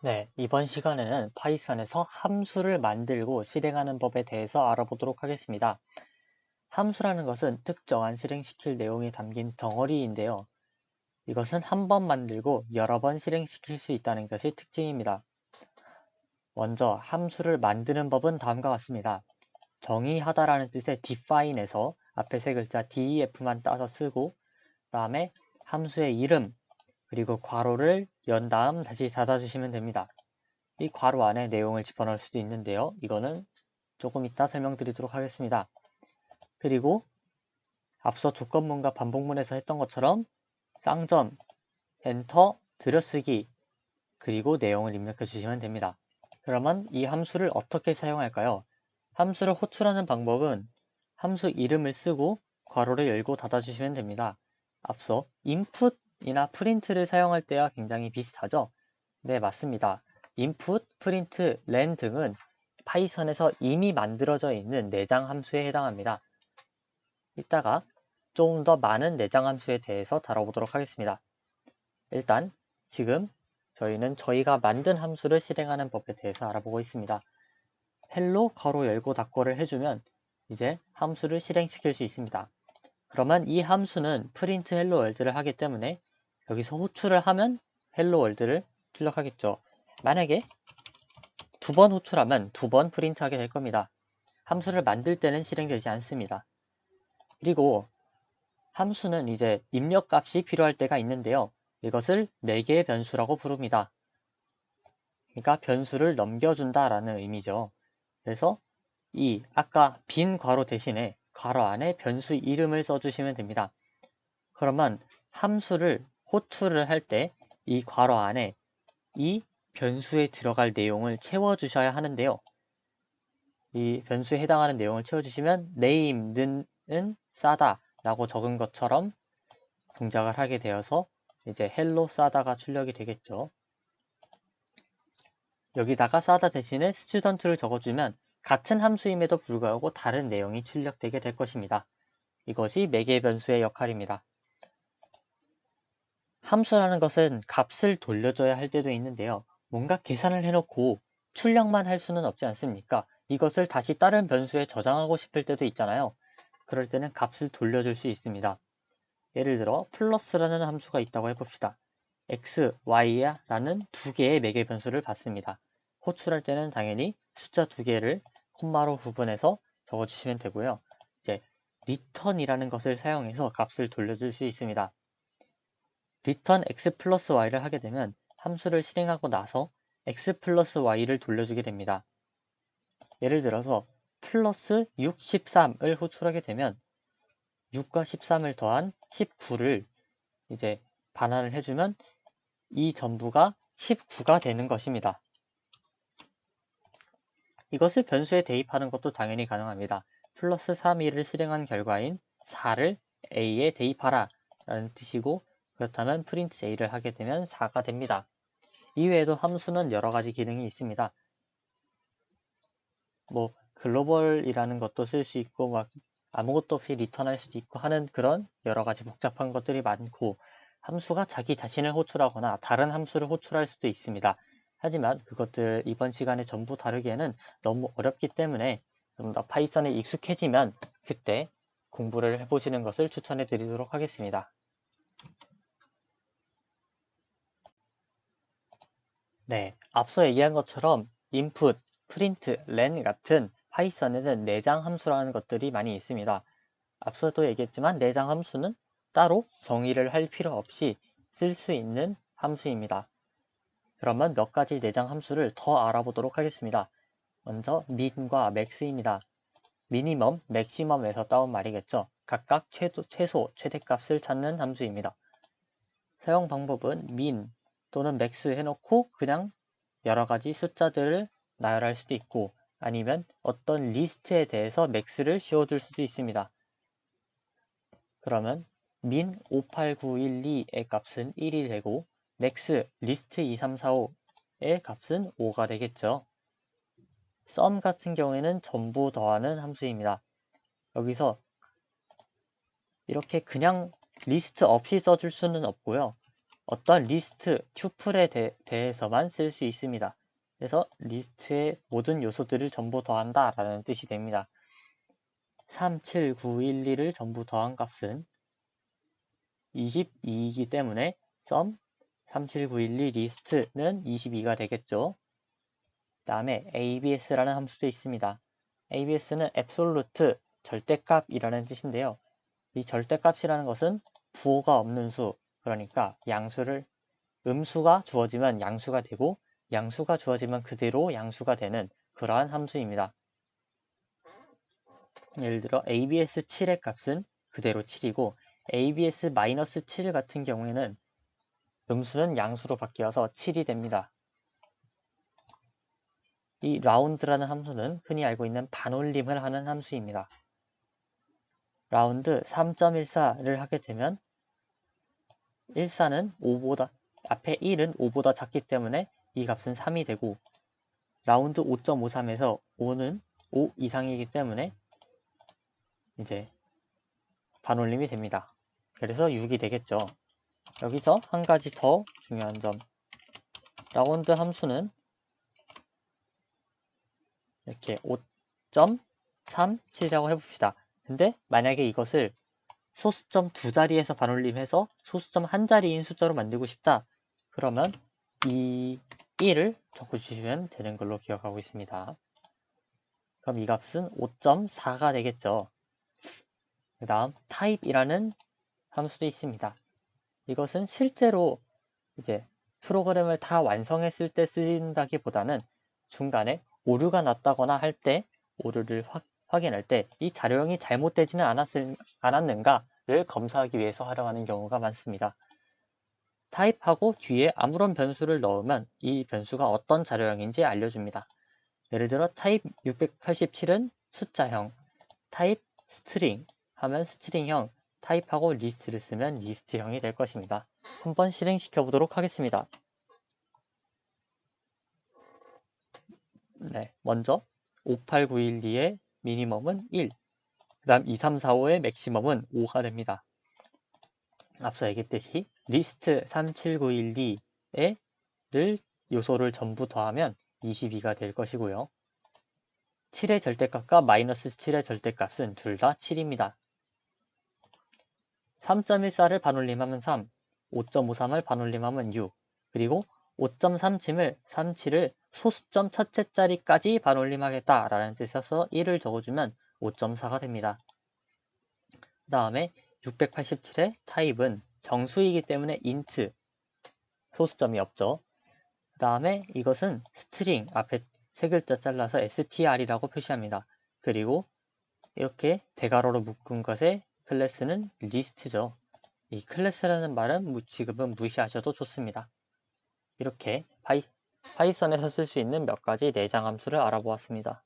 네, 이번 시간에는 파이썬에서 함수를 만들고 실행하는 법에 대해서 알아보도록 하겠습니다. 함수라는 것은 특정한 실행시킬 내용이 담긴 덩어리인데요. 이것은 한 번 만들고 여러 번 실행시킬 수 있다는 것이 특징입니다. 먼저 함수를 만드는 법은 다음과 같습니다. 정의하다라는 뜻의 define에서 앞에 세 글자 def만 따서 쓰고 다음에 함수의 이름 그리고 괄호를 연 다음 다시 닫아주시면 됩니다. 이 괄호 안에 내용을 집어넣을 수도 있는데요. 이거는 조금 이따 설명드리도록 하겠습니다. 그리고 앞서 조건문과 반복문에서 했던 것처럼 쌍점, 엔터, 들여쓰기, 그리고 내용을 입력해 주시면 됩니다. 그러면 이 함수를 어떻게 사용할까요? 함수를 호출하는 방법은 함수 이름을 쓰고 괄호를 열고 닫아주시면 됩니다. 앞서 input이나 print를 사용할 때와 굉장히 비슷하죠? 네, 맞습니다. input, print, len 등은 파이썬에서 이미 만들어져 있는 내장 함수에 해당합니다. 이따가 좀 더 많은 내장 함수에 대해서 다뤄보도록 하겠습니다. 일단 지금 저희는 저희가 만든 함수를 실행하는 법에 대해서 알아보고 있습니다. 헬로 괄호 열고 닫고를 해주면 이제 함수를 실행시킬 수 있습니다. 그러면 이 함수는 프린트 헬로 월드를 하기 때문에 여기서 호출을 하면 헬로 월드를 출력하겠죠. 만약에 두 번 호출하면 두 번 프린트하게 될 겁니다. 함수를 만들 때는 실행되지 않습니다. 그리고 함수는 이제 입력값이 필요할 때가 있는데요. 이것을 4개의 변수라고 부릅니다. 그러니까 변수를 넘겨준다라는 의미죠. 그래서 이 아까 빈 괄호 대신에 괄호 안에 변수 이름을 써주시면 됩니다. 그러면 함수를 호출을 할 때 이 괄호 안에 이 변수에 들어갈 내용을 채워주셔야 하는데요. 이 변수에 해당하는 내용을 채워주시면 name는 싸다 라고 적은 것처럼 동작을 하게 되어서 이제 hello 싸다가 출력이 되겠죠. 여기다가 싸다 대신에 student를 적어주면 같은 함수임에도 불구하고 다른 내용이 출력되게 될 것입니다. 이것이 매개 변수의 역할입니다. 함수라는 것은 값을 돌려줘야 할 때도 있는데요. 뭔가 계산을 해놓고 출력만 할 수는 없지 않습니까? 이것을 다시 다른 변수에 저장하고 싶을 때도 있잖아요. 그럴 때는 값을 돌려줄 수 있습니다. 예를 들어 플러스라는 함수가 있다고 해봅시다. x, y라는 두 개의 매개 변수를 받습니다. 호출할 때는 당연히 숫자 두 개를 콤마로 구분해서 적어주시면 되고요. 이제 return이라는 것을 사용해서 값을 돌려줄 수 있습니다. return x 플러스 y를 하게 되면 함수를 실행하고 나서 x 플러스 y를 돌려주게 됩니다. 예를 들어서 플러스 6, 13을 호출하게 되면 6과 13을 더한 19를 이제 반환을 해주면 이 전부가 19가 되는 것입니다. 이것을 변수에 대입하는 것도 당연히 가능합니다. 플러스 3, 2를 실행한 결과인 4를 a에 대입하라 라는 뜻이고 그렇다면 print a를 하게 되면 4가 됩니다. 이외에도 함수는 여러 가지 기능이 있습니다. 뭐 글로벌이라는 것도 쓸 수 있고 막 아무것도 없이 리턴할 수도 있고 하는 그런 여러 가지 복잡한 것들이 많고 함수가 자기 자신을 호출하거나 다른 함수를 호출할 수도 있습니다. 하지만 그것들 이번 시간에 전부 다루기에는 너무 어렵기 때문에 좀 더 파이썬에 익숙해지면 그때 공부를 해보시는 것을 추천해 드리도록 하겠습니다. 네, 앞서 얘기한 것처럼 input, print, len 같은 파이썬에는 내장 함수라는 것들이 많이 있습니다. 앞서도 얘기했지만 내장 함수는 따로 정의를 할 필요 없이 쓸 수 있는 함수입니다. 그러면 몇 가지 내장 함수를 더 알아보도록 하겠습니다. 먼저 min과 max입니다. 미니멈, 맥시멈에서 따온 말이겠죠. 각각 최소, 최대값을 찾는 함수입니다. 사용 방법은 min 또는 max 해놓고 그냥 여러 가지 숫자들을 나열할 수도 있고 아니면 어떤 리스트에 대해서 max를 씌워줄 수도 있습니다. 그러면 min 58912의 값은 1이 되고 max 리스트 2345의 값은 5가 되겠죠. sum 같은 경우에는 전부 더하는 함수입니다. 여기서 이렇게 그냥 리스트 없이 써줄 수는 없고요. 어떤 리스트, 튜플에 대해서만 쓸 수 있습니다. 그래서 리스트의 모든 요소들을 전부 더한다 라는 뜻이 됩니다. 37912를 전부 더한 값은 22이기 때문에 sum 37912 리스트는 22가 되겠죠. 그 다음에 abs라는 함수도 있습니다. abs는 absolute, 절대값이라는 뜻인데요. 이 절대값이라는 것은 부호가 없는 수, 그러니까 음수가 주어지면 양수가 되고 양수가 주어지면 그대로 양수가 되는 그러한 함수입니다. 예를 들어 abs 7의 값은 그대로 7이고 abs-7 같은 경우에는 음수는 양수로 바뀌어서 7이 됩니다. 이 라운드라는 함수는 흔히 알고 있는 반올림을 하는 함수입니다. 라운드 3.14를 하게 되면 14는 5보다 앞에 1은 5보다 작기 때문에 이 값은 3이 되고 라운드 5.53에서 5는 5 이상이기 때문에 이제 반올림이 됩니다. 그래서 6이 되겠죠. 여기서 한 가지 더 중요한 점, 라운드 함수는 이렇게 5.37이라고 해봅시다. 근데 만약에 이것을 소수점 두 자리에서 반올림해서 소수점 한 자리인 숫자로 만들고 싶다. 그러면 이 1을 적어주시면 되는 걸로 기억하고 있습니다. 그럼 이 값은 5.4가 되겠죠. 그 다음 type이라는 함수도 있습니다. 이것은 실제로 이제 프로그램을 다 완성했을 때 쓰인다기보다는 중간에 오류가 났다거나 할 때 오류를 확인할 때 이 자료형이 잘못되지는 않았는가를 검사하기 위해서 활용하는 경우가 많습니다. 타입하고 뒤에 아무런 변수를 넣으면 이 변수가 어떤 자료형인지 알려줍니다. 예를 들어 타입 687은 숫자형, 타입 스트링 하면 스트링형, 타입하고 리스트를 쓰면 리스트형이 될 것입니다. 한번 실행시켜 보도록 하겠습니다. 네, 먼저 58912의 미니멈은 1, 그 다음 2345의 맥시멈은 5가 됩니다. 앞서 얘기했듯이 리스트 37912를 요소를 전부 더하면 22가 될 것이고요. 7의 절대값과 마이너스 7의 절대값은 둘 다 7입니다. 3.14를 반올림하면 3, 5.53을 반올림하면 6, 그리고 5.37을 소수점 첫째 자리까지 반올림하겠다라는 뜻에서 1을 적어주면 5.4가 됩니다. 그 다음에 687의 타입은 정수이기 때문에 int, 소수점이 없죠. 그 다음에 이것은 스트링, 앞에 세 글자 잘라서 str이라고 표시합니다. 그리고 이렇게 대괄호로 묶은 것의 클래스는 리스트죠. 이 클래스라는 말은 지금은 무시하셔도 좋습니다. 이렇게 파이썬에서 쓸 수 있는 몇 가지 내장 함수를 알아보았습니다.